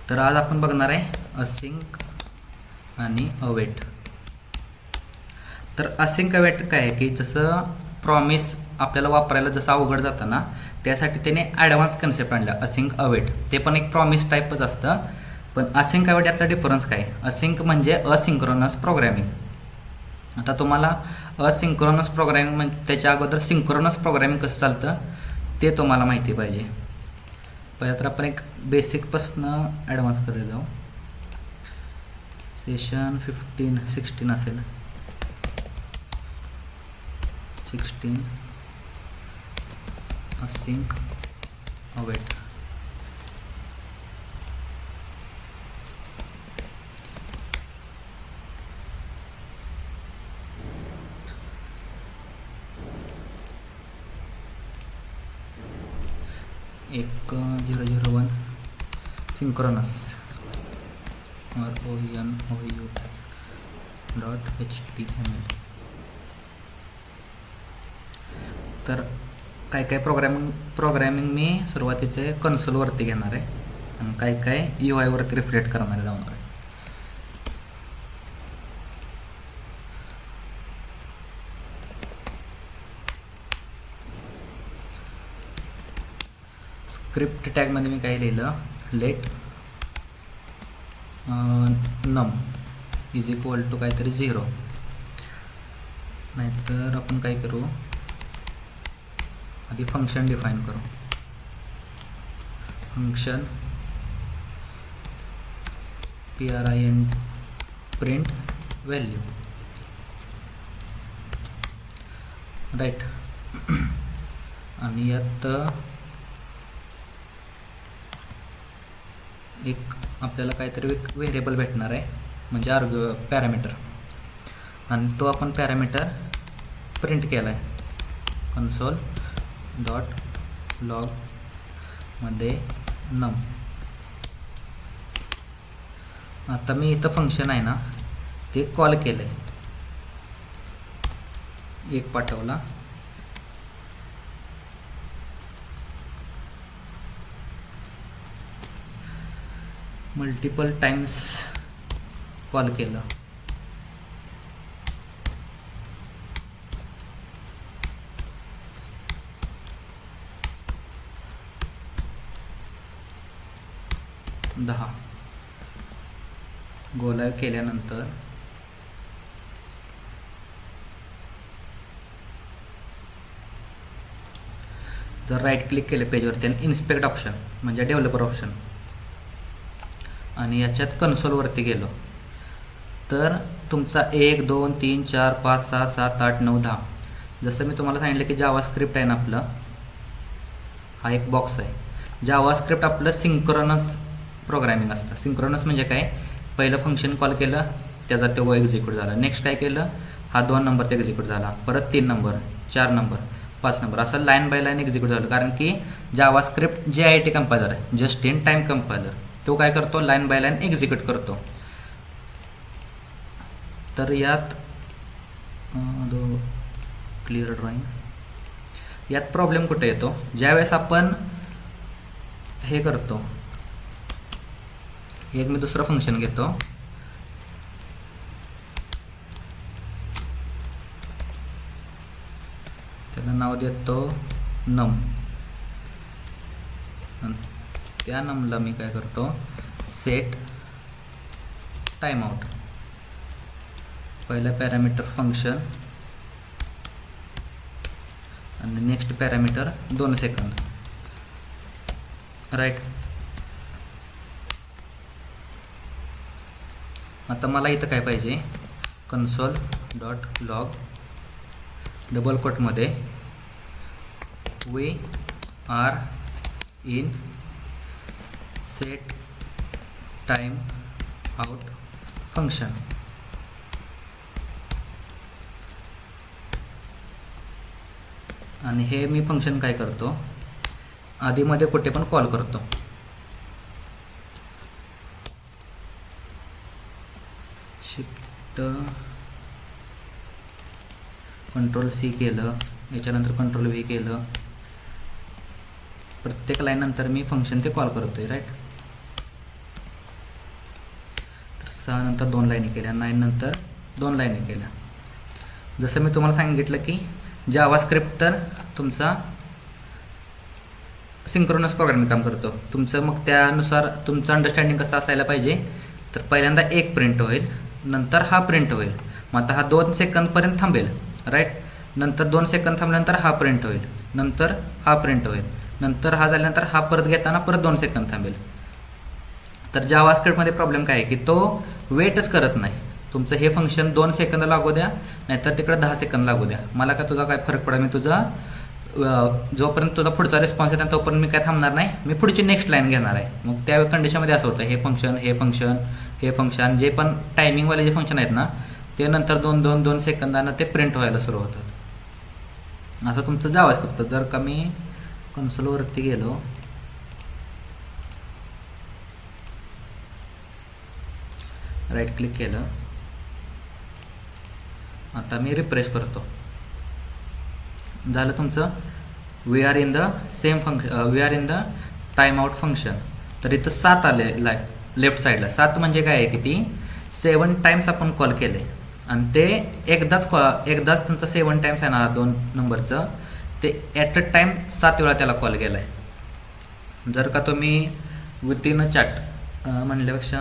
तर आज आपण बघणार आहे असिंक आणि अवेट. तर असिंक अवेट काय आहे की जसं प्रॉमिस आपल्याला वापरायला जसं अवघड जातं ना, त्यासाठी त्याने ॲडव्हान्स कन्सेप्ट आणला असिंक अवेट. ते पण एक प्रॉमिस टाईपच असतं, पण असिंक अवेट यातला डिफरन्स काय? असिंक म्हणजे असिंक्रोनस प्रोग्रॅमिंग. आता तुम्हाला असिंक्रोनस प्रोग्रॅमिंग म्हणजे त्याच्या अगोदर सिंक्रोनस प्रोग्रॅमिंग कसं चालतं ते तुम्हाला माहिती पाहिजे. पहिला तर आपण एक बेसिकपासून ॲडव्हान्सकडे जाऊ. सेशन 16 असेल, 16 असिंक अवेट. एक 001 सिंक्रोनस RONOUS.HTML. तर काय काय प्रोग्रॅमिंग मी सुरुवातीचे कन्सोलवरती घेणार आहे आणि काय काय UI वरती रिफ्लेक्ट करणार जाणार आहे. स्क्रिप्ट टॅगमध्ये मी काय लिहिलं, लेट नम इज इक्वल टू काहीतरी 0. नाहीतर आपण काय करू, आधी फंक्शन डिफाईन करू. Function print value, right. आणि यात एक आपल्याला काहीतरी एक व्हेरिएबल भेटणार आहे म्हणजे पॅरामीटर, आणि तो आपण पॅरामीटर प्रिंट केला आहे console.log मध्ये नम. आता मी इथं फंक्शन आहे ना ते कॉल केलं आहे, एक पाठवला. मल्टिपल टाइम्स कॉल केलं. दहा गोलाव केल्यानंतर जर राईट क्लिक केलं पेजवरती आणि इन्स्पेक्ट ऑप्शन म्हणजे डेव्हलपर ऑप्शन आणि याच्यात कन्सोलवरती गेलो तर तुमचा 1 2 3 4 5 6 7 8 9 10. जसं मी तुम्हाला सांगितलं की जावास्क्रिप्ट आहे ना आपलं, हा एक बॉक्स आहे. जावास्क्रिप्ट आपलं सिंक्रोनस प्रोग्रॅमिंग असतं. सिंक्रोनस म्हणजे काय, पहिलं फंक्शन कॉल केलं त्याचा तेव्हा एक्झिक्यूट झाला, नेक्स्ट काय केलं हा 2 नंबरचा एक्झिक्यूट झाला, परत 3 नंबर 4 नंबर 5 नंबर असं लाईन बाय लाईन एक्झिक्यूट झालं. कारण की जावास्क्रिप्ट JIT कंपायलर आहे, जस्ट इन टाईम कंपायलर, तो काय करतो लाईन बाय लाईन एक्झिक्यूट करतो. तर यात क्लिअर ड्रॉइंग, यात प्रॉब्लेम कुठे येतो, ज्यावेळेस आपण हे करतो, एक मी दुसरं फंक्शन घेतो, त्याला नाव देतो नम. त्या नमला मी काय करतो, सेट टाइम आउट. पहिलं पॅरामीटर फंक्शन आणि नेक्स्ट पॅरामीटर 2 सेकंद, राईट. आता मला इथं काय पाहिजे, console.log डबल कोटमध्ये we are in set time out function. आणि हे मी फंक्शन काय करतो, आधीमध्ये कुठे पण कॉल करतो. शिफ्ट कंट्रोल-C केलं, याच्यानंतर कंट्रोल-V केलं. प्रत्येक लाईन नंतर मी फंक्शन ते कॉल करतोय, राईट. 6 नंतर 2 लाईनी केल्या, 9 नंतर 2 लाईनी केल्या. जसं मी तुम्हाला सांगितलं की जावास्क्रिप्ट तर तुमचा सिंक्रोनस प्रोग्रामिंग काम करतो तुमचं. मग त्यानुसार तुमचं अंडरस्टँडिंग कसं असायला पाहिजे, तर पहिल्यांदा एक प्रिंट होईल, नंतर हा प्रिंट होईल. मग आता हा 2 सेकंदपर्यंत थांबेल, राईट. नंतर 2 सेकंद थांबल्यानंतर हा प्रिंट होईल, नंतर हा प्रिंट होईल, नंतर हा झाल्यानंतर हा परत घेताना परत 2 सेकंद थांबेल. तर जावास्क्रिप्टमध्ये प्रॉब्लेम काय आहे की तो वेटच करत नाही. तुमचं हे फंक्शन 2 सेकंद लागू द्या, नाहीतर तिकडे 10 सेकंद लागू द्या, मला काय तुझा काय फरक पडा. मी तुझा जोपर्यंत तुझा पुढचा रिस्पॉन्स येतो तोपर्यंत मी काय थांबणार नाही, मी पुढची नेक्स्ट लाईन घेणार आहे. मग त्या कंडिशनमध्ये असं होतं, हे फंक्शन हे फंक्शन हे फंक्शन जे पण टायमिंगवाले जे फंक्शन आहेत ना, ते नंतर 2 सेकंदानं ते प्रिंट व्हायला सुरू होतात. असं तुमचं जावास्क्रिप्ट. जर का मी कन्सोलवरती गेलो, राईट क्लिक केलं, आता मी रिफ्रेश करतो, झालं तुमचं we are in the same function, we are in the time out function. तर इथं 7 आले लेफ्ट साईडला. 7 म्हणजे काय आहे की ती 7 टाइम्स आपण कॉल केले आणि ते एकदाच त्यांचं 7 टाइम्स आहे ना 2 नंबरचं, ते ॲट अ टाईम 7 वेळा त्याला कॉल केला आहे. जर का तुम्ही विथिन अ चॅट म्हणल्यापेक्षा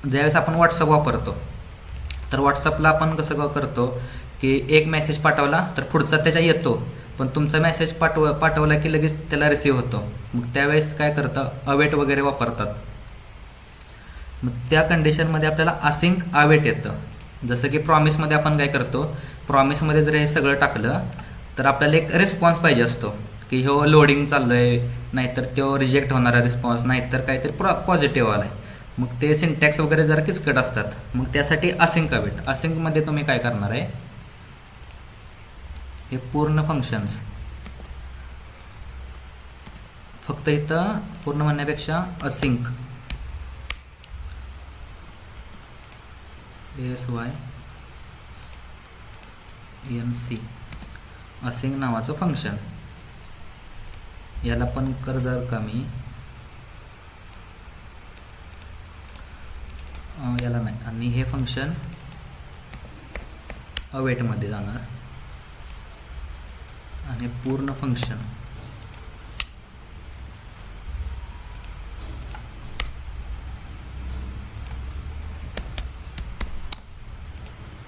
ज्यावेळेस आपण व्हॉट्सअप वापरतो, तर व्हॉट्सअपला आपण कसं करतो की एक मेसेज पाठवला तर पुढचा त्याच्या येतो, पण तुमचा मेसेज पाठवला की लगेच त्याला रिसीव होतो. मग त्यावेळेस काय करतं, अवेट वगैरे वापरतात. मग त्या कंडिशनमध्ये आपल्याला असिंक अवेट येतं. जसं की प्रॉमिसमध्ये आपण काय करतो, प्रॉमिसमध्ये जर हे सगळं टाकलं तर आपल्याला एक रिस्पॉन्स पाहिजे असतो की हो लोडिंग चाललं आहे, नाहीतर तो रिजेक्ट होणारा रिस्पॉन्स, नाहीतर काहीतरी पॉझिटिव्ह आला आहे. मग ते सिंटॅक्स वगैरे जरा किचकट असतात. मग त्यासाठी असिंक अवेट. असिंकमध्ये तुम्ही काय करणार आहे, हे पूर्ण फंक्शन्स, फक्त इथं पूर्ण म्हणण्यापेक्षा असिंक, ASYNC असिंक नावाचं फंक्शन, याला पण कर जर कमी, याला नाही. आणि हे फंक्शन अवेटमध्ये जाणार आणि पूर्ण फंक्शन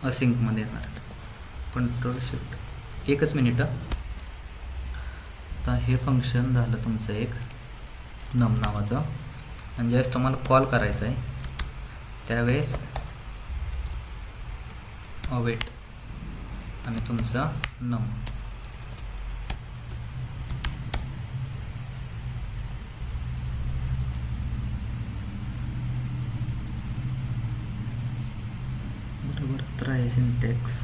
असिंकमध्ये येणार. कंट्रोल शिफ्ट, एकच मिनिट. आता हे फंक्शन झालं तुमचं एक नम नावाचं, आणि ज्यावेळेस तुम्हाला कॉल करायचं आहे त्यावेळेस अवेट आणि तुमचा नम. बरोबर तर आहे सिंटॅक्स.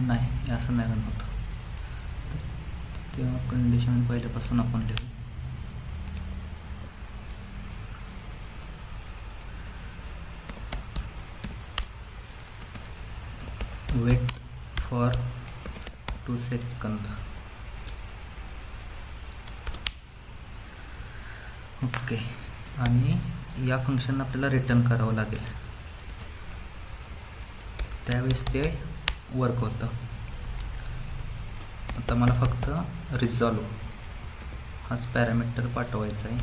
नाही असं नाही रन होतं, तेव्हा कंडिशन पहिल्यापासून आपण लिहू. Wait for 2 second. ओके. आणि या फंक्शन आपल्याला रिटर्न करावं लागेल, त्यावेळेस ते वर्क होतं. आता मला फक्त रिझॉल्व हाच पॅरामीटर पाठवायचा आहे.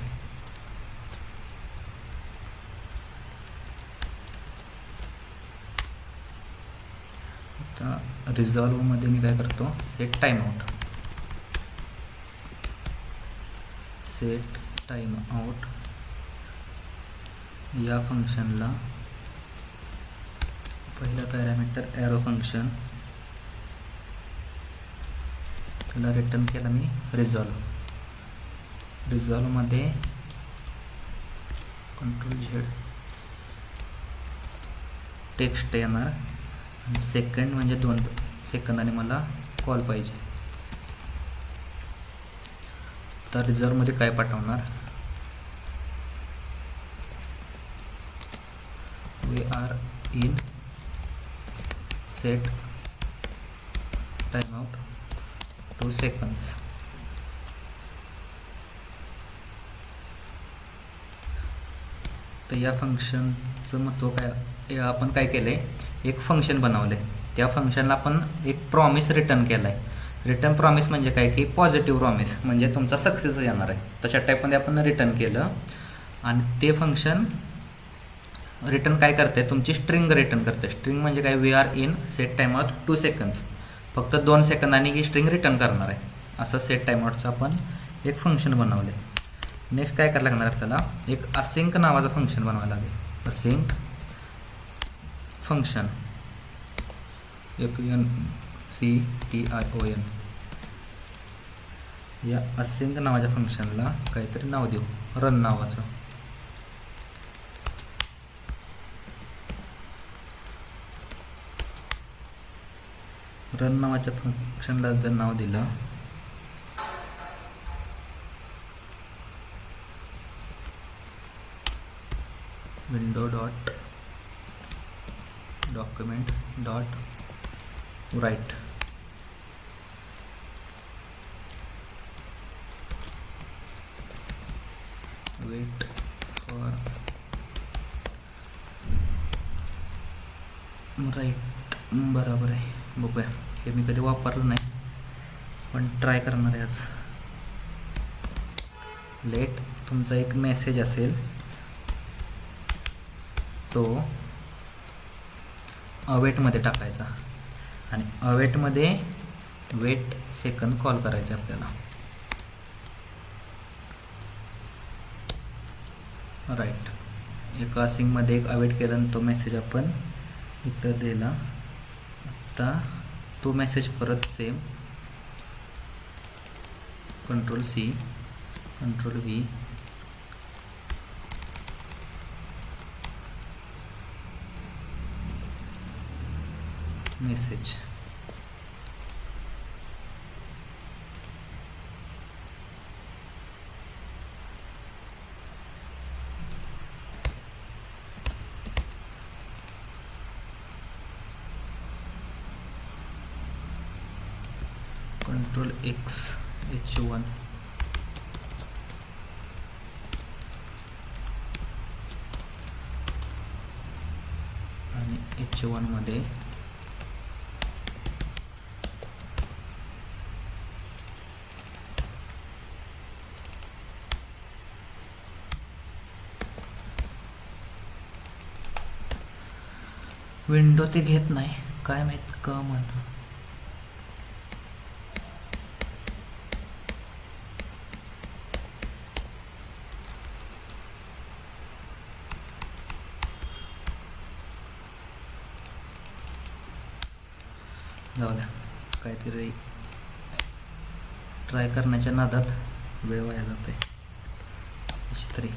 आता रिझॉल्वमध्ये मी काय करतो, set time out. Set time out या फंक्शनला पहिला पॅरामीटर एरो फंक्शन, त्याला रिटर्न केला मी रिझॉल्व. रिझॉल्वमध्ये कंट्रोल झेड टेक्स्ट येणार आणि सेकंड म्हणजे 2 सेकंदाने मला कॉल पाहिजे. तर रिझॉल्वमध्ये काय पाठवणार, we are in set time out 2 seconds. तर या फंक्शनचं महत्त्व काय, आपण काय केलं आहे, एक फंक्शन बनवलं आहे. त्या फंक्शनला आपण एक प्रॉमिस रिटर्न केला आहे. रिटर्न प्रॉमिस म्हणजे काय की पॉझिटिव्ह प्रॉमिस, म्हणजे तुमचा सक्सेस येणार आहे, तशा टाईपमध्ये आपण रिटर्न केलं. आणि ते फंक्शन रिटर्न काय करते, तुमची स्ट्रिंग रिटर्न करते. स्ट्रिंग म्हणजे काय, we are in set time out 2 seconds, फक्त 2 सेकंदांनी ही स्ट्रिंग रिटर्न करणार आहे. असं सेट टाइम आउटचं आपण एक फंक्शन बनवले. नेक्स्ट काय करायला लागणार आपल्याला, एक असिंक नावाचं फंक्शन बनवायला लागेल. Async function, FUNCTION. या असिंक नावाच्या फंक्शनला काहीतरी नाव देऊ, रन नावाचं. रन नावाच्या फंक्शनला जर नाव दिलं, window dot document dot right, wait for right, बरोबर आहे. बघूया, हे मी कधी वापरलं नाही पण ट्राय करणार आहे आज. लेट तुमचा एक मेसेज असेल तो अवेटमध्ये टाकायचा आणि अवेटमध्ये वेट सेकंद कॉल करायचा आपल्याला. राईट, एका सिंगमध्ये एक अवेट केला आणि तो मेसेज आपण इथं दिला. आता तो मेसेज परत same Ctrl+C Ctrl+V message. Ctrl+X H1 आणि H1 मध्ये विंडो ते घेत नाही, काय माहित का म्हणून. जाऊ द्या, काहीतरी ट्राय करण्याच्या नादात वेळ वाया जाते अशी तरी.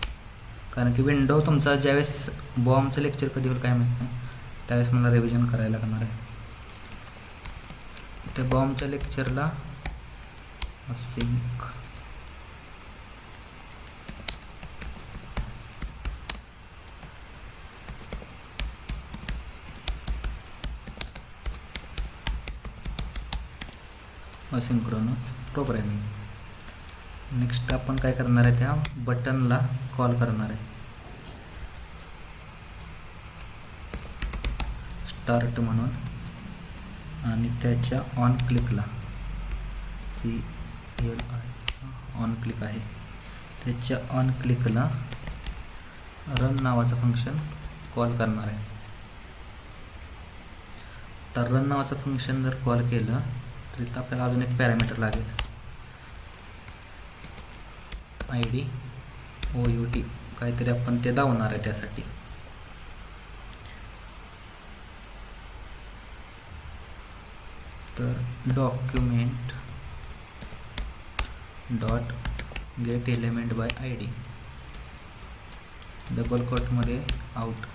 कारण की विंडो तुमचा ज्यावेळेस बॉम्बचं लेक्चर कधी होईल काय माहीत नाही, त्यावेळेस मला रिव्हिजन करायला लागणार आहे. त्या बॉम्बच्या लेक्चरला असिंक असिंक्रोनस प्रोग्रॅमिंग. नेक्स्ट आपण काय करणार आहे, त्या बटनला कॉल करणार आहे. स्टार्ट म्हणून आणि त्याच्या ऑन क्लिकला CLI ऑन क्लिक आहे, त्याच्या ऑन क्लिकला रन नावाचं फंक्शन कॉल करणार आहे. तर रन नावाचं फंक्शन जर कॉल केलं तर इथं आपल्याला अजून एक पॅरामीटर लागेल, ID OUT काहीतरी आपण ते दावणार आहे त्यासाठी. तर document dot get element by ID double कोटमध्ये आउट.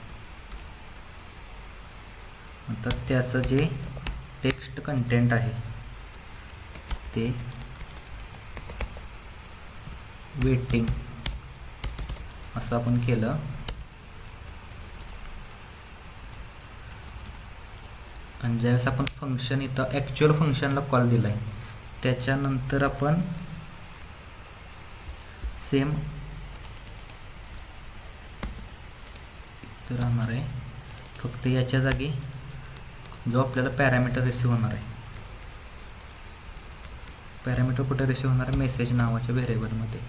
आता त्याचं जे टेक्स्ट कंटेंट आहे ते वेटिंग असं आपण केलं. आणि ज्यावेळेस आपण फंक्शन इथं ॲक्च्युअल फंक्शनला कॉल दिला आहे त्याच्यानंतर आपण सेम तर राहणार आहे फक्त याच्या जागी जो आपल्याला पॅरामीटर रिसीव्ह होणार आहे. पॅरामीटर कुठे रिसीव्ह होणार आहे? मेसेज नावाच्या व्हेरिएबलमध्ये.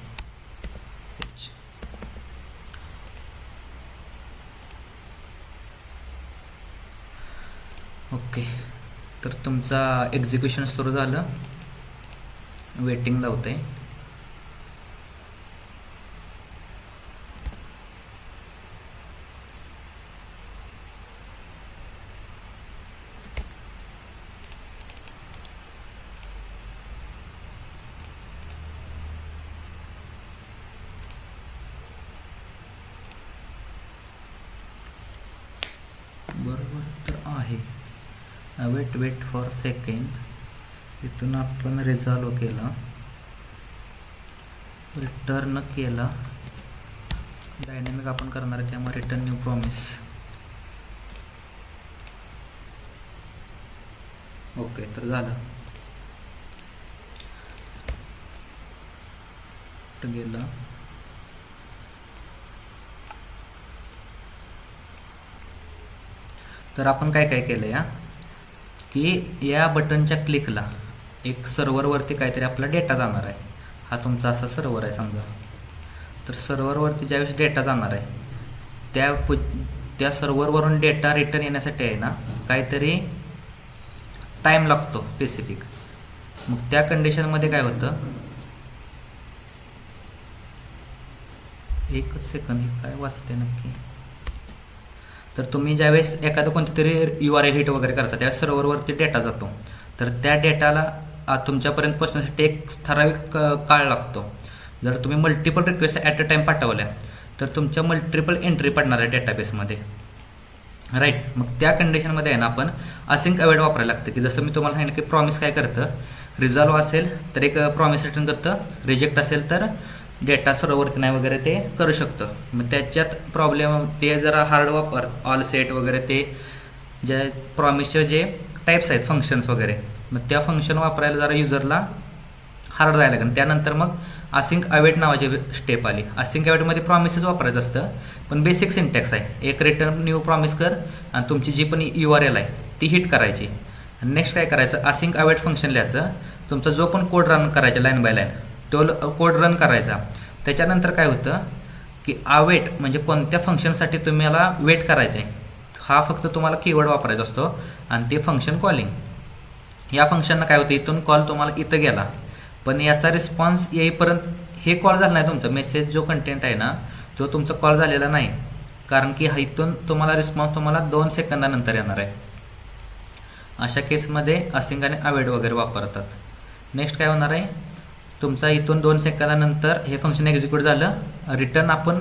ओके, तर तुमचा एक्झिक्युशन सुरू झालं. वेटिंग लावते. बरोबर तर आहे. Wait for second. इथून आपण रिझॉल्व केला, रिटर्न केला. डायनॅमिक आपण करणार आहे त्यामुळे रिटर्न न्यू प्रॉमिस. ओके, तर झालं. गेलं. तर आपण काय काय केलं या की या बटनच्या क्लिकला एक सर्व्हरवरती काहीतरी आपला डेटा जाणार आहे. हा तुमचा असा सर्व्हर आहे समजा. तर सर्व्हरवरती ज्यावेळेस डेटा जाणार आहे त्या सर्व्हरवरून डेटा रिटर्न येण्यासाठी आहे ना काहीतरी टाईम लागतो स्पेसिफिक. मग त्या कंडिशनमध्ये काय होतं, एकच सेकंद, हे काय वाचते नक्की. तर तुम्ही ज्यावेळेस एखादं कोणतं तरी URL हिट वगैरे करता त्यावेळेस सर्व्हरवरती डेटा जातो. तर त्या डेटाला तुमच्यापर्यंत पोहोचण्यासाठी एक ठराविक काळ लागतो. जर तुम्ही multiple request at a time पाठवल्या तर तुमच्या मल्टिपल एंट्री पडणार आहे डेटाबेसमध्ये, राईट. मग त्या कंडिशनमध्ये आहे ना आपण असिंक अवेट वापरायला लागतं. की जसं मी तुम्हाला सांगितलं की प्रॉमिस काय करतं, रिझॉल्व असेल तर एक प्रॉमिस रिटर्न करतं, रिजेक्ट असेल तर डेटा सर्व्हर नाही वगैरे ते करू शकतं. मग त्याच्यात प्रॉब्लेम ते जरा हार्ड वापर, ऑल सेट वगैरे ते जे प्रॉमिसचे जे टाईप्स आहेत फंक्शन्स वगैरे, मग त्या फंक्शन वापरायला जरा युजरला हार्ड जायला लागेल. त्यानंतर मग असिंक अवेट नावाची स्टेप आली. असिंक अवेटमध्ये प्रॉमिसच वापरायचं असतं, पण बेसिक सिंटॅक्स आहे. एक रिटर्न न्यू प्रॉमिस कर आणि तुमची जी पण URL आहे ती हिट करायची. नेक्स्ट काय करायचं, असिंक अवेट फंक्शन लिहायचं. तुमचा जो पण कोड रन करायचा लाईन बाय लाईन तो कोड रन करायचा. त्याच्यानंतर काय होतं की अवेट म्हणजे कोणत्या फंक्शनसाठी तुम्हाला वेट करायचं आहे हा फक्त तुम्हाला कीवर्ड वापरायचा असतो आणि ते फंक्शन कॉलिंग. या फंक्शननं काय होतं, इथून कॉल तुम्हाला इथं गेला पण याचा रिस्पॉन्स येईपर्यंत हे कॉल झाला नाही. तुमचा मेसेज जो कंटेंट आहे ना तो तुमचा कॉल झालेला नाही, कारण की इथून तुम्हाला रिस्पॉन्स तुम्हाला 2 सेकंदानंतर येणार आहे. अशा केसमध्ये असिंक आणि अवेट वगैरे वापरतात. नेक्स्ट काय होणार आहे, तुमचा इथून 2 सेकंदानंतर हे फंक्शन एक्झिक्यूट झालं. रिटर्न आपण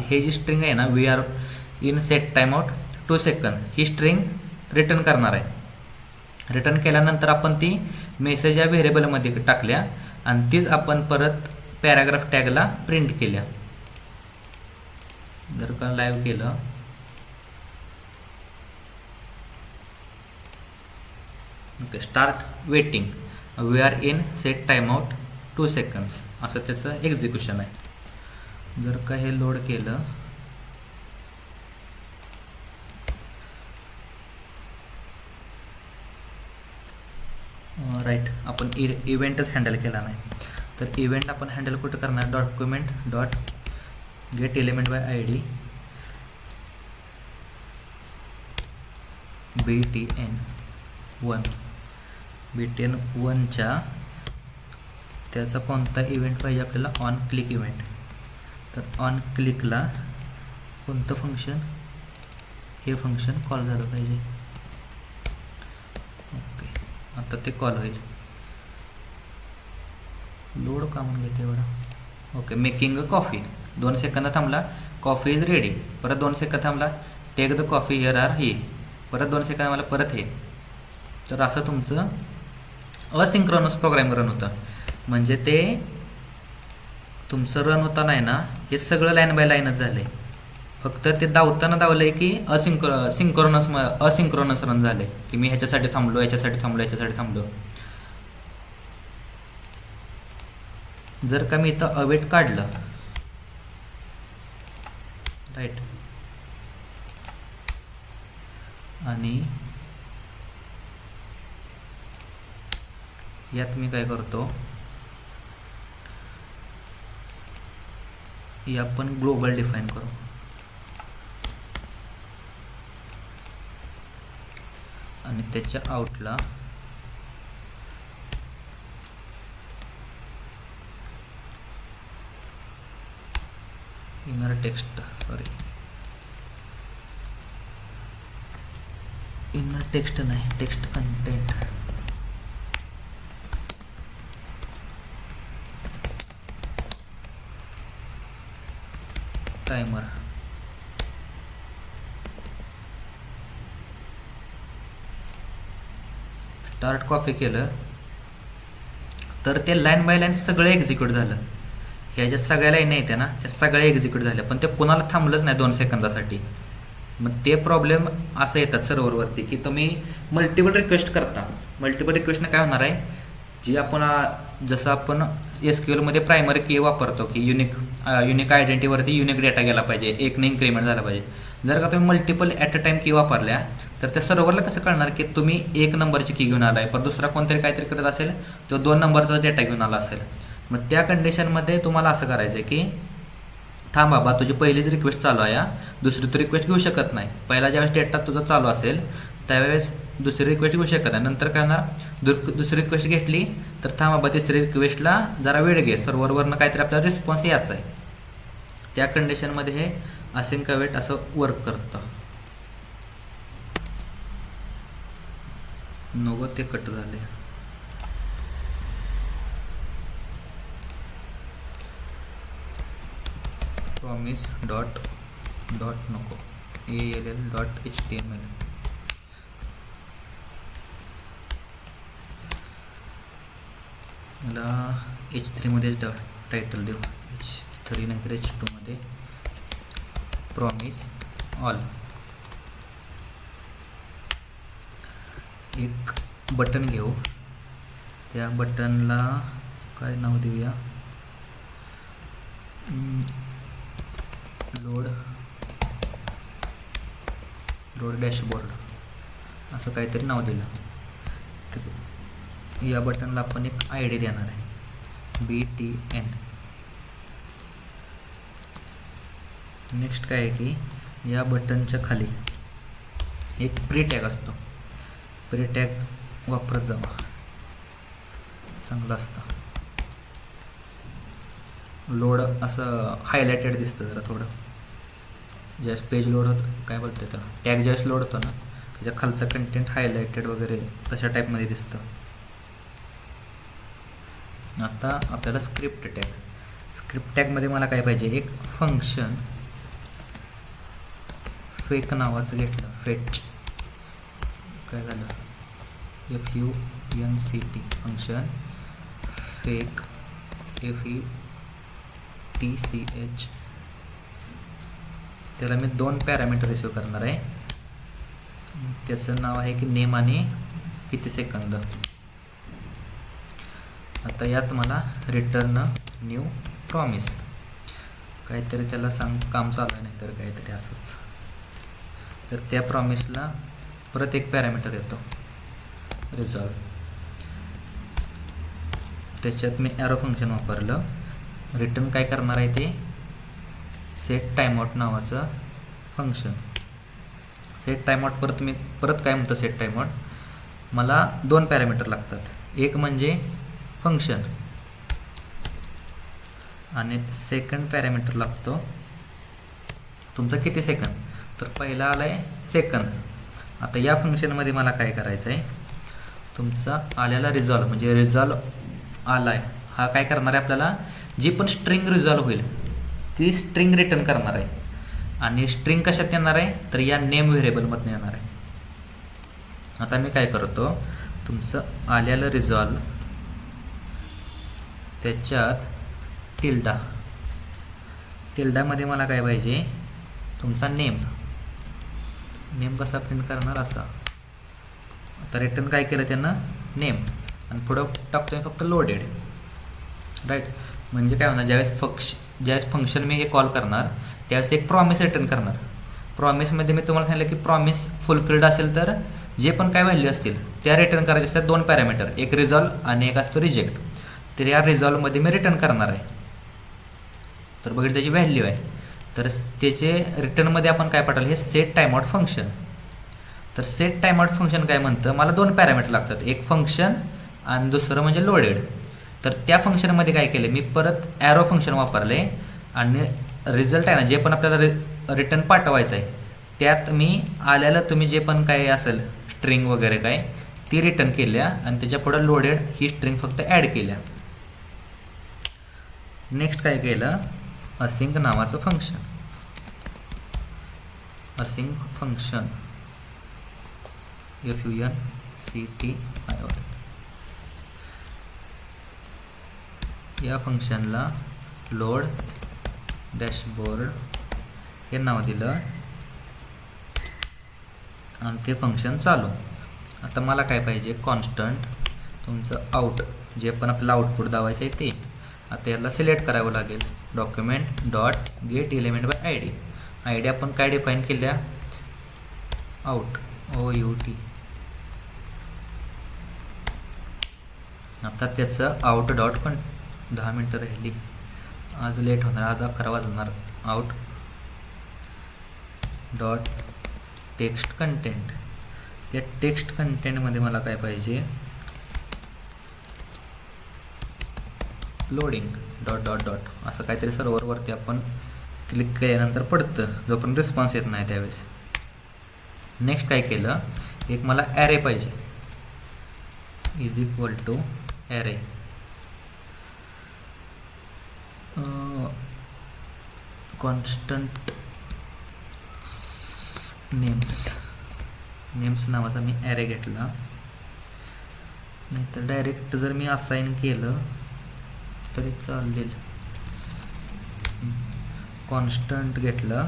हे जी स्ट्रिंग आहे ना VR in set time out 2 second he string return करणार आहे. रिटर्न केल्यानंतर आपण ती मेसेज या व्हेरिएबलमध्ये टाकल्या आणि तीच आपण परत पॅराग्राफ टॅगला प्रिंट केल्या. जर का लाईव्ह केलं okay, start waiting VR in set time out 2 seconds असं त्याचं एक्झिक्युशन आहे. जर का हे लोड केलं राईट, आपण इव्हेंटच हँडल केला नाही. तर इव्हेंट आपण हँडल कुठं करणार, document dot get element by ID BTN1 त्याचा कोणता इव्हेंट पाहिजे आपल्याला, ऑन क्लिक इव्हेंट. तर ऑन क्लिकला कोणतं फंक्शन, हे फंक्शन कॉल झालं पाहिजे. ओके, आता ते कॉल होईल. लोड का म्हणून घेते बरं. ओके, मेकिंग अ कॉफी 2 सेकंद थांबला, कॉफी इज रेडी. परत 2 सेकंद थांबला, take the coffee here are he. परत 2 सेकंद मला परत हे. तर असं तुमचं असिंक्रोनस प्रोग्राम रन होतं. म्हणजे ते तुमचं रन होता नाही ना, हे सगळं लाईन बाय लाईनच झालं आहे. फक्त ते धावताना धावलं आहे की असिंक्रोनस रन झाले की मी ह्याच्यासाठी थांबलो, याच्यासाठी थांबलो, याच्यासाठी थांबलो. जर का मी इथं अवेट काढलं, राईट, आणि यात मी काय करतो, या आपण ग्लोबल डिफाईन करू. आणि त्याच्या आउटला इनर टेक्स्ट नाही, text content. Timer. Start copy केलं तर ते लाईन बाय लाईन सगळं एक्झिक्यूट झालं. ह्या ज्या सगळ्या लाईन येत्या ना त्या सगळ्या एक्झिक्यूट झाल्या, पण ते कोणाला थांबलंच नाही 2 सेकंदासाठी. मग ते प्रॉब्लेम असं येतात सर्व्हरवरती की तुम्ही मल्टिपल रिक्वेस्ट करता. मल्टिपल रिक्वेस्टनं काय होणार आहे, जी आपण जसं आपण SQL मध्ये प्रायमरी की वापरतो की युनिक आयडेंटिटीवरती युनिक डेटा गेला पाहिजे, एकने इन्क्रीमेंट झाला पाहिजे. जर का तुम्ही मल्टिपल ॲट अ टाईम की वापरल्या तर त्या सर्व्हरला कसं कळणार की तुम्ही 1 नंबरची की घेऊन आलाय, पण दुसरा कोणतरी काहीतरी करत असेल तो 2 नंबरचा डेटा घेऊन आला असेल. मग त्या कंडिशनमध्ये तुम्हाला असं करायचं आहे की थांब बाबा, तुझी पहिलीच रिक्वेस्ट चालू आहे, दुसरी तू रिक्वेस्ट घेऊ शकत नाही. पहिला ज्यावेळेस डेटा तुझा चालू असेल त्यावेळेस दुसरी रिक्वेस्ट घेऊ शकत नाही. नंतर काय होणार, दुसरी रिक्वेस्ट घेतली तर थांब बाबा, तिसरी रिक्वेस्टला जरा वेळ घे, सर्व्हरवरनं काहीतरी आपल्याला रिस्पॉन्स यायचा आहे. त्या कंडिशनमध्ये हे असिंक अवेट असं वर्क करतं. नको ते कट झाले. प्रॉमिस डॉट नको, ALL.html. मला H3 मध्ये टायटल देऊ, H3 नाहीतर H2 मध्ये प्रॉमिस ऑल. एक बटन घेऊ, त्या बटनला काय नाव देऊया, लोड डॅशबोर्ड असं काहीतरी नाव दिलं. तर या बटनला आपण एक ID देणार आहे, BTN. नेक्स्ट काय आहे की या बटनच्या खाली एक प्री टॅग असतो, प्री टॅग वापरत जावा, चांगलं असतं. लोड असं हायलायटेड दिसतं जरा थोडं, ज्यावेळेस पेज लोड होतं, काय बोलतो त्याला, टॅग ज्यावेळेस लोड होतो ना त्याच्या खालचं कंटेंट हायलायटेड वगैरे तशा टाईपमध्ये दिसतं. आता आपल्याला स्क्रिप्ट टॅगमध्ये मला काय पाहिजे, एक फंक्शन फेक नावाचं घेतलं, फेच. काय झालं, FUNCT फंक्शन फेक, FETCH. त्याला मी 2 पॅरामीटर रिसीव्ह करणार आहे. त्याचं नाव आहे की नेम आणि किती सेकंद. आता यात मला रिटर्न न्यू प्रॉमिस काहीतरी त्याला काम चालू आहे, नाही तर काहीतरी असंच. तर त्या प्रॉमिसला परत एक पॅरामीटर येतो, रिझॉल्व. त्याच्यात मी ॲरो फंक्शन वापरलं. रिटर्न काय करणार आहे ते सेट टाइमआउट नावाचं फंक्शन. सेट टाइमआउट परत काय म्हणतं, सेट टाइमआउट मला 2 पॅरामीटर लागतात. एक म्हणजे फंक्शन आणि सेकंड पॅरामीटर लागतो तुमचा किती सेकंद. तर पहिला आला आहे सेकंद. आता या फंक्शनमध्ये मला काय करायचं आहे, तुमचा आलेला रिझॉल्व म्हणजे रिझॉल्व आला आहे हा काय करणार आहे, आपल्याला जी पण स्ट्रिंग रिझॉल्व होईल ती स्ट्रिंग रिटर्न करणार आहे. आणि स्ट्रिंग कशात येणार आहे, तर या नेम व्हेरिएबलमधून येणार आहे. आता मी काय करतो, तुमचं आलेलं रिझॉल्व त्याच्यात टिल्डामध्ये मला काय पाहिजे, तुमचा नेम कसा प्रिंट करणार असा. आता रिटर्न काय केलं त्यानं, नेम, आणि पुढं टाकतोय फक्त लोडेड, राईट. म्हणजे काय होणार, ज्यावेळेस फंक्शन मी हे कॉल करणार त्यावेळेस एक प्रॉमिस रिटर्न करणार. प्रॉमिसमध्ये मी तुम्हाला सांगितलं की प्रॉमिस फुलफिल्ड असेल तर जे पण काय व्हॅल्यू असतील त्या रिटर्न करायचे असतात. 2 पॅरामीटर, एक रिझॉल्व आणि एक असतो रिजेक्ट. तर या रिझॉल्वमध्ये मी रिटर्न करणार आहे. तर बघितलं त्याची व्हॅल्यू आहे. तर त्याचे रिटर्नमध्ये आपण काय पाठवलं, हे सेट टाइमआउट फंक्शन. तर सेट टाइमआउट फंक्शन काय म्हणतं, मला 2 पॅरामीटर लागतात, एक फंक्शन आणि दुसरं म्हणजे लोडेड. तर त्या फंक्शनमध्ये काय केलं मी, परत ॲरो फंक्शन वापरले आणि रिझल्ट आहे ना जे पण आपल्याला रिटर्न पाठवायचं आहे त्यात मी आल्याला तुम्ही जे पण काय असेल स्ट्रिंग वगैरे काय ती रिटर्न केल्या आणि त्याच्या पुढं लोडेड ही स्ट्रिंग फक्त ॲड केल्या. नेक्स्ट काय केलं, असिंक नावाचं फंक्शन. Async function FUNCTION. या फंक्शनला लोड डॅशबोर्ड हे नाव दिलं आणि ते फंक्शन चालू. आता मला काय पाहिजे, कॉन्स्टंट तुमचं आउट जे पण आपल्याला आउटपुट दावायचं आहे ते. आता याला सिलेक्ट करावं लागेल. Document dot get element by ID. ID आपण काय डिफाईन केल्या, आउट OUT. आता त्याचं आउट डॉट पण 10 मिनटं राहिली, आज लेट होणार, आज 11 वाजणार. Out dot text content. त्या टेक्स्ट कंटेंटमध्ये मला काय पाहिजे, लोडिंग डॉट डॉट डॉट असं काहीतरी सर्व्हरवरती आपण क्लिक केल्यानंतर पडतं, जोपर्यंत रिस्पॉन्स येत नाही त्यावेळेस. नेक्स्ट काय केलं, एक मला ॲरे पाहिजे, is equal to array constant names नावाचा मी ॲरे घेतला. नाहीतर डायरेक्ट जर मी असाइन केलं तरी चालेल. कॉन्स्टंट घेतलं,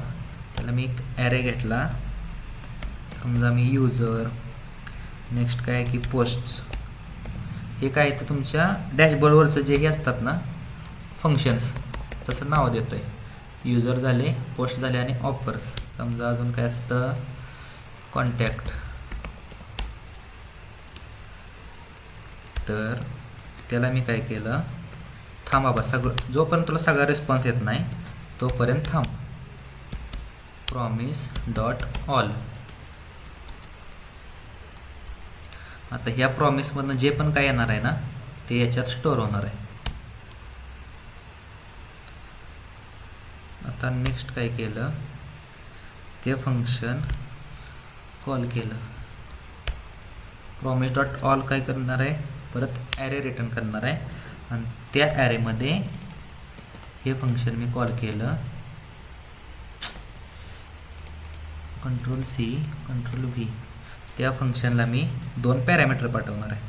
त्याला मी एक ॲरे घेतला, समजा मी युजर. नेक्स्ट काय की पोस्ट्स. हे काय तर तुमच्या डॅशबोर्डवरचं जे हे असतात ना फंक्शन्स तसं नाव देतो आहे. युजर झाले, पोस्ट झाले आणि ऑफर्स. समजा अजून काय असतं, कॉन्टॅक्ट. तर त्याला मी काय केलं, थांब बाबा, सगळं जोपर्यंत तुला सगळा रिस्पॉन्स येत नाही तोपर्यंत थांब. Promise dot all. आता ह्या प्रॉमिसमधनं जे पण काय येणार आहे ना ते याच्यात स्टोअर होणार आहे. आता नेक्स्ट काय केलं, ते फंक्शन कॉल केलं. प्रॉमिस डॉट ऑल काय करणार आहे, परत ॲरे रिटर्न करणार आहे आणि त्या ॲरेमध्ये हे फंक्शन मी कॉल केलं. Ctrl+C Ctrl+V. त्या फंक्शनला मी 2 पॅरामीटर पाठवणार आहे.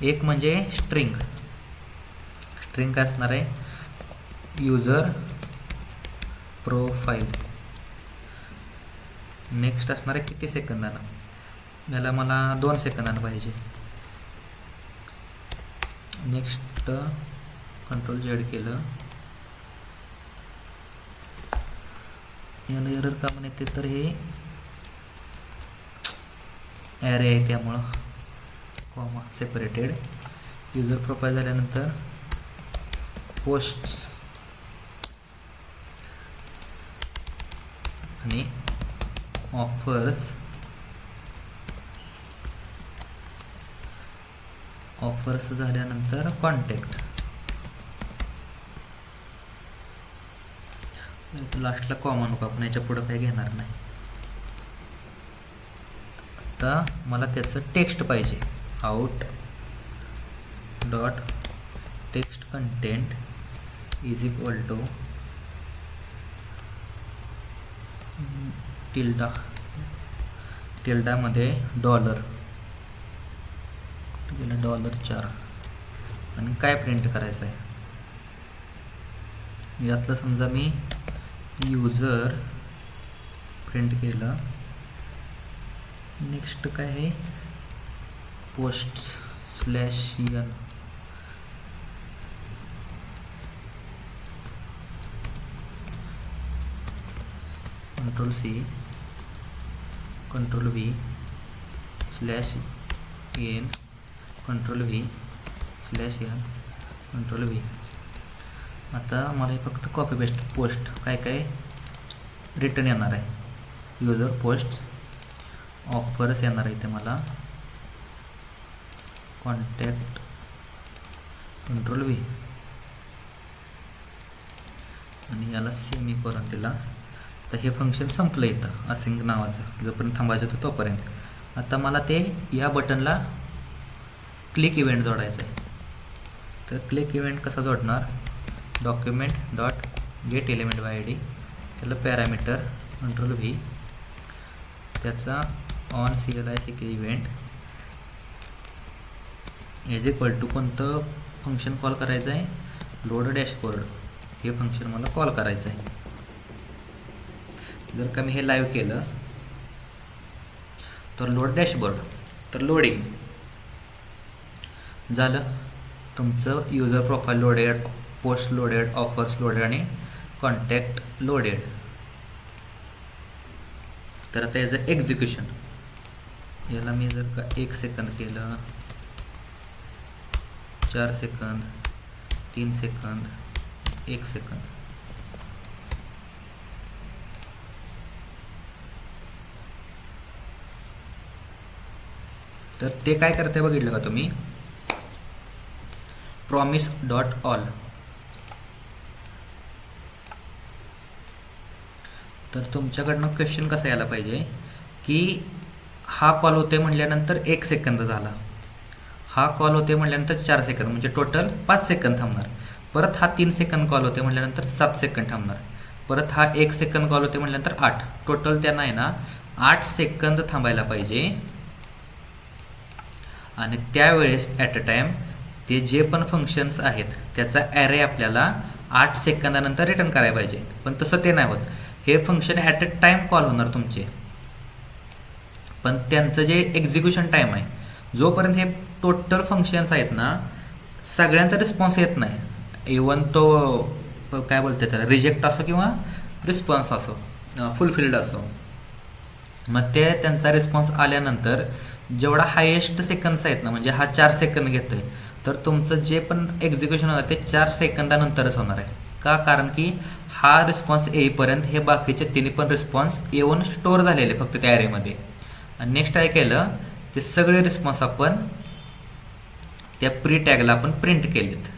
एक म्हणजे स्ट्रिंग. स्ट्रिंग काय असणार आहे, युजर प्रोफाईल. नेक्स्ट असणार आहे किती सेकंदानं, याला मला 2 सेकंदानं पाहिजे. नेक्स्ट Ctrl+Z केलं. याला एरर का म्हणून येते, तर हे ॲरे आहे त्यामुळं कॉमा सेपरेटेड. युजर प्रोफाईल झाल्यानंतर पोस्ट्स आणि ऑफर्स झाल्यानंतर कॉन्टॅक्ट. लास्टला कॉमा नको, आपण याच्या पुढं काही घेणार नाही. आता मला त्याचं टेक्स्ट पाहिजे, out dot text content is equal to टिल्डामध्ये $, $4 आणि काय प्रिंट करायचं आहे यातलं. समजा मी युजर प्रिंट केलं. नेक्स्ट काय आहे, posts/n. Ctrl+C control V slash N control V slash N control V. आता मला हे फक्त कॉपी पेस्ट पोस्ट काय काय रिटर्न येणार आहे. युजर पोस्ट ऑफर्स येणार आहे. इथे मला कॉन्टॅक्ट कंट्रोल व्ही आणि याला सेमी करून दिला. तर हे फंक्शन संपलं इथं असिंग नावाचं, जोपर्यंत थांबायचं होतं तोपर्यंत. आता मला ते या बटनला क्लिक इव्हेंट जोडायचं आहे. तर क्लिक इव्हेंट कसा जोडणार, document dot get element by I D, त्याला पॅरामीटर कंट्रोल व्ही, त्याचा on CLI event is equal to कोणतं फंक्शन कॉल करायचं आहे, लोड डॅशबोर्ड हे फंक्शन मला कॉल करायचं आहे. जर का मी हे लाईव्ह केलं तर लोड डॅशबोर्ड, तर लोडिंग झालं. तुमचं user profile loaded, post loaded, offers loaded आणि कॉन्टॅक्ट लोडेड. तर आता याचं एक्झिक्युशन, याला मी जर का 1 सेकंद केलं, 4 सेकंद, 3 सेकंद, 1 सेकंद, तर ते काय करते बघितलं का तुम्ही, प्रॉमिस डॉट ऑल. तर तुमच्याकडनं क्वेश्चन कसा यायला पाहिजे की हा कॉल होते म्हटल्यानंतर 1 सेकंद झाला, हा कॉल होते म्हटल्यानंतर 4 सेकंद, म्हणजे टोटल 5 सेकंद थांबणार. परत हा 3 सेकंद कॉल होते म्हटल्यानंतर 7 सेकंद थांबणार. परत हा 1 सेकंद कॉल होते म्हटल्यानंतर 8. टोटल त्यांना आहे ना 8 सेकंद थांबायला पाहिजे. आणि त्यावेळेस ॲट अ टाईम ते जे पण फंक्शन्स आहेत त्याचा ॲरे आपल्याला 8 सेकंदानंतर रिटर्न करायला पाहिजे. पण तसं ते नाही होत. हे function at a time call होणार तुमचे, पण त्यांचं जे एक्झिक्युशन टाईम आहे, जोपर्यंत हे टोटल फंक्शन्स आहेत ना सगळ्यांचा रिस्पॉन्स येत नाही, इवन तो काय बोलते त्याला रिजेक्ट असो किंवा रिस्पॉन्स असो, फुलफिल्ड असो, मग ते त्यांचा रिस्पॉन्स आल्यानंतर जेवढा हायेस्ट सेकंड्स आहेत ना, म्हणजे हा 4 सेकंद घेतोय, तर तुमचं जे पण एक्झिक्युशन होणार ते 4 सेकंदानंतरच होणार आहे. का, कारण की हा रिस्पॉन्स येईपर्यंत हे बाकीचे तिन्ही पण रिस्पॉन्स येऊन स्टोअर झालेले फक्त त्या ॲरेमध्ये. आणि नेक्स्ट काय केलं, ते सगळे रिस्पॉन्स आपण त्या प्री टॅगला आपण प्रिंट केलेत.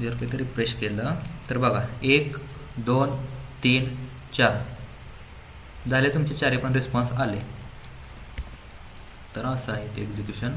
जर काही रिफ्रेश केलं तर बघा 1 2 3 4 झाले तुमचे 4 पण रिस्पॉन्स आले. तर असं आहे ते एक्झिक्युशन.